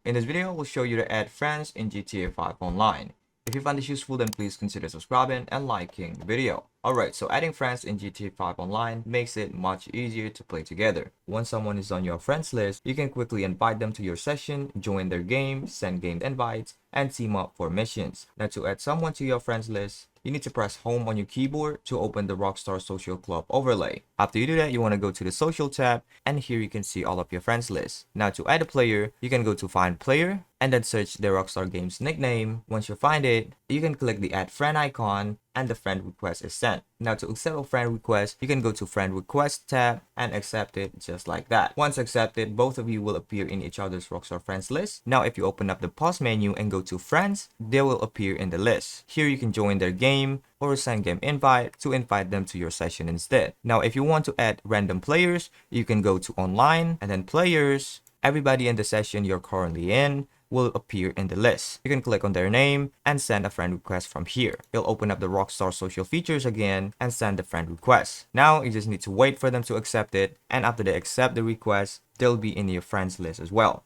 In this video, we'll show you to add friends in GTA 5 Online. If you find this useful, then please consider subscribing and liking the video. Alright, so adding friends in GTA 5 Online makes it much easier to play together. Once someone is on your friends list, you can quickly invite them to your session, join their game, send game invites, and team up for missions. Now to add someone to your friends list, you need to press home on your keyboard to open the Rockstar Social Club overlay. After you do that, you want to go to the social tab, and here you can see all of your friends list. Now to add a player, you can go to find player and then search the Rockstar Games nickname. Once you find it, you can click the add friend icon and the friend request is sent. Now to accept a friend request, you can go to friend request tab and accept it just like that. Once accepted, both of you will appear in each other's Rockstar friends list. Now if you open up the pause menu and go to friends, they will appear in the list. Here you can join their game or send game invite to invite them to your session instead. Now if you want to add random players, you can go to online and then players. Everybody in the session you're currently in will appear in the list. You can click on their name and send a friend request from here. You'll open up the Rockstar social features again and send the friend request. Now you just need to wait for them to accept it, and after they accept the request, they'll be in your friends list as well.